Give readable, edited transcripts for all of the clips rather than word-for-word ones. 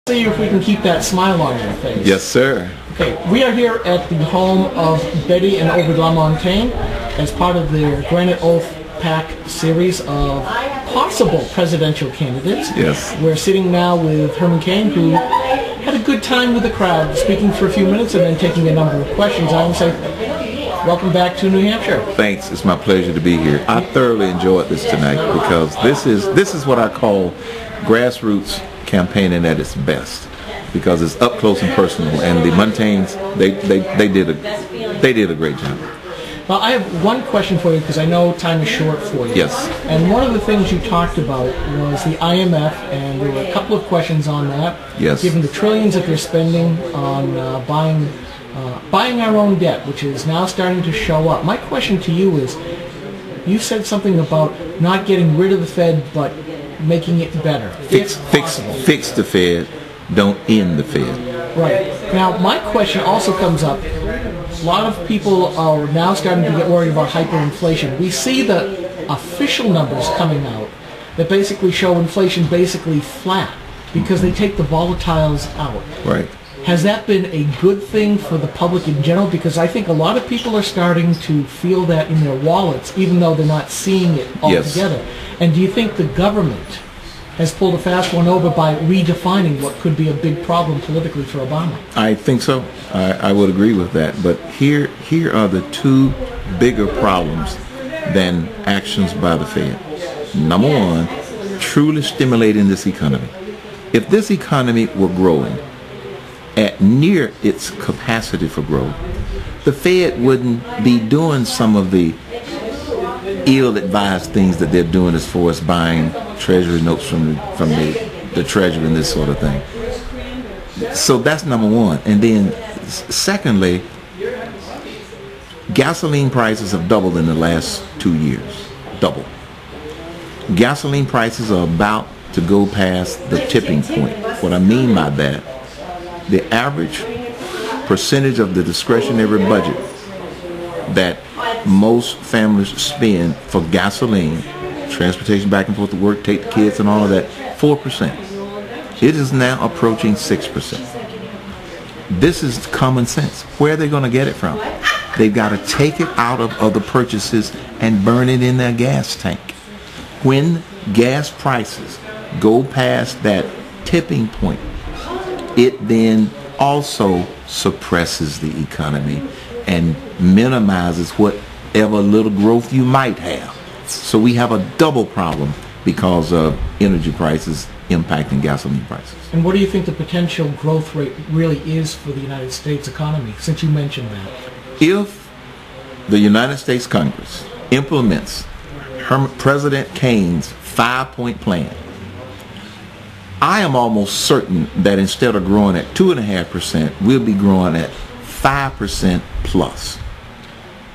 See if we can keep that smile on your face. Yes, sir. Okay, we are here at the home of Betty and Obed LaMontagne as part of their GraniteOath PAC series of possible presidential candidates. Yes. We're sitting now with Herman Cain, who had a good time with the crowd, speaking for a few minutes and then taking a number of questions. I would say, welcome back to New Hampshire. Thanks. It's my pleasure to be here. I thoroughly enjoyed this tonight because this is what I call grassroots campaigning at its best, because it's up close and personal, and the Montaignes they did a great job. Well, I have one question for you because I know time is short for you. Yes. And one of the things you talked about was the IMF, and there were a couple of questions on that. Yes. Given the trillions that they're spending on buying our own debt, which is now starting to show up. My question to you is, you said something about not getting rid of the Fed, but making it better. Fix the Fed, don't end the Fed. Right. Now, my question also comes up. A lot of people are now starting to get worried about hyperinflation. We see the official numbers coming out that basically show inflation basically flat because they take the volatiles out. Right. Has that been a good thing for the public in general? Because I think a lot of people are starting to feel that in their wallets, even though they're not seeing it altogether. Yes. And do you think the government has pulled a fast one over by redefining what could be a big problem politically for Obama? I think so. I would agree with that. But here are the two bigger problems than actions by the Fed. Number one, truly stimulating this economy. If this economy were growing at near its capacity for growth, the Fed wouldn't be doing some of the ill-advised things that they're doing as far as buying treasury notes from the treasury and this sort of thing. So that's number one. And then secondly, gasoline prices have doubled in the last 2 years. Double. Gasoline prices are about to go past the tipping point. What I mean by that, the average percentage of the discretionary budget that most families spend for gasoline, transportation back and forth to work, take the kids and all of that, 4%. It is now approaching 6%. This is common sense. Where are they going to get it from? They've got to take it out of other purchases and burn it in their gas tank. When gas prices go past that tipping point, it then also suppresses the economy and minimizes whatever little growth you might have. So we have a double problem because of energy prices impacting gasoline prices. And what do you think the potential growth rate really is for the United States economy, since you mentioned that? If the United States Congress implements President Cain's 5-point plan, I am almost certain that instead of growing at 2.5%, we'll be growing at 5% plus.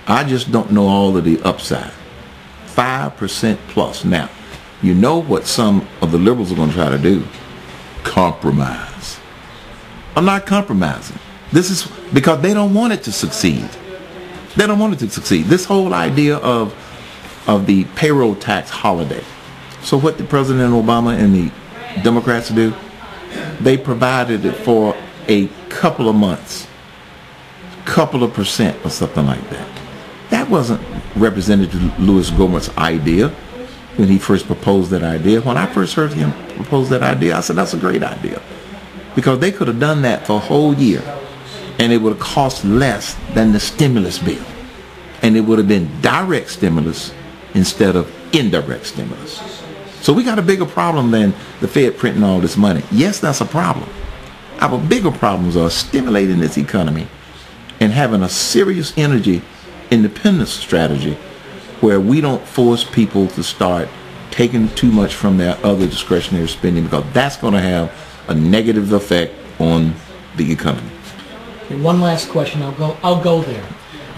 I just don't know all of the upside. 5% plus. Now, you know what some of the liberals are going to try to do? Compromise. I'm not compromising. This is because they don't want it to succeed. They don't want it to succeed. This whole idea of the payroll tax holiday. So what did President Obama and the Democrats do? They provided it for a couple of months, couple of percent or something like that. That wasn't Representative Louis Gohmert's idea when he first proposed that idea. When I first heard him propose that idea, I said, that's a great idea. Because they could have done that for a whole year, and it would have cost less than the stimulus bill. And it would have been direct stimulus instead of indirect stimulus. So we got a bigger problem than the Fed printing all this money. Yes, that's a problem. Our bigger problems are stimulating this economy and having a serious energy independence strategy where we don't force people to start taking too much from their other discretionary spending, because that's going to have a negative effect on the economy. Okay, one last question. I'll go there.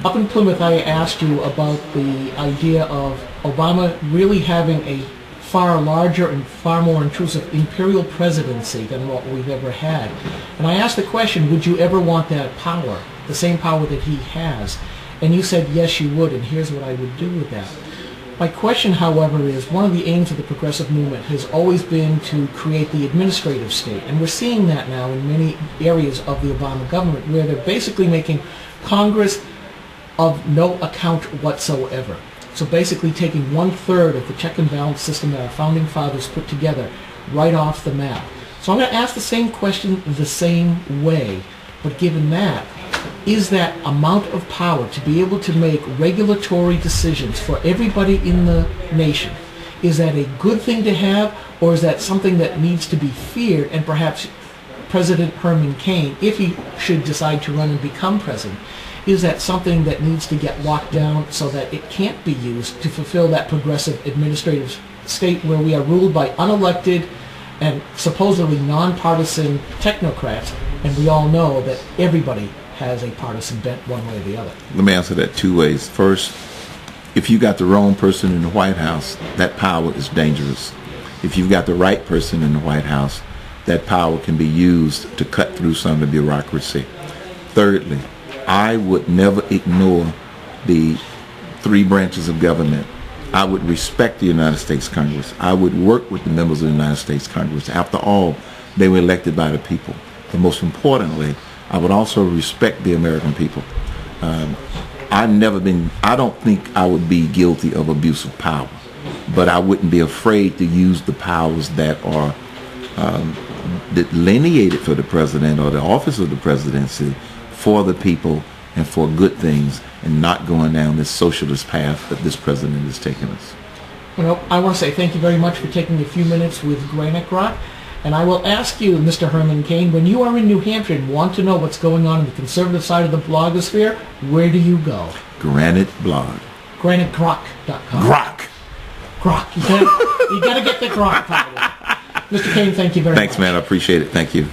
Up in Plymouth, I asked you about the idea of Obama really having a far larger and far more intrusive imperial presidency than what we've ever had. And I asked the question, would you ever want that power, the same power that he has? And you said, yes, you would, and here's what I would do with that. My question, however, is one of the aims of the progressive movement has always been to create the administrative state. And we're seeing that now in many areas of the Obama government, where they're basically making Congress of no account whatsoever. So basically taking 1/3 of the check and balance system that our founding fathers put together right off the map. So I'm going to ask the same question the same way, but given that, is that amount of power to be able to make regulatory decisions for everybody in the nation, is that a good thing to have, or is that something that needs to be feared, and perhaps President Herman Cain, if he should decide to run and become president, is that something that needs to get locked down so that it can't be used to fulfill that progressive administrative state where we are ruled by unelected and supposedly nonpartisan technocrats, and we all know that everybody has a partisan bent one way or the other? Let me answer that two ways. First, if you got the wrong person in the White House, that power is dangerous. If you've got the right person in the White House, that power can be used to cut through some of the bureaucracy. Thirdly, I would never ignore the three branches of government. I would respect the United States Congress. I would work with the members of the United States Congress. After all, they were elected by the people. But most importantly, I would also respect the American people. I don't think I would be guilty of abuse of power, but I wouldn't be afraid to use the powers that are delineated for the president or the office of the presidency for the people and for good things, and not going down this socialist path that this president is taking us. Well, I want to say thank you very much for taking a few minutes with GraniteOath. And I will ask you, Mr. Herman Cain, when you are in New Hampshire and want to know what's going on in the conservative side of the blogosphere, where do you go? Granite blog. GraniteGrok.com. Grok. Grok. You got to get the Grok part of it. Mr. Cain, thank you very much. Thanks, man. I appreciate it. Thank you.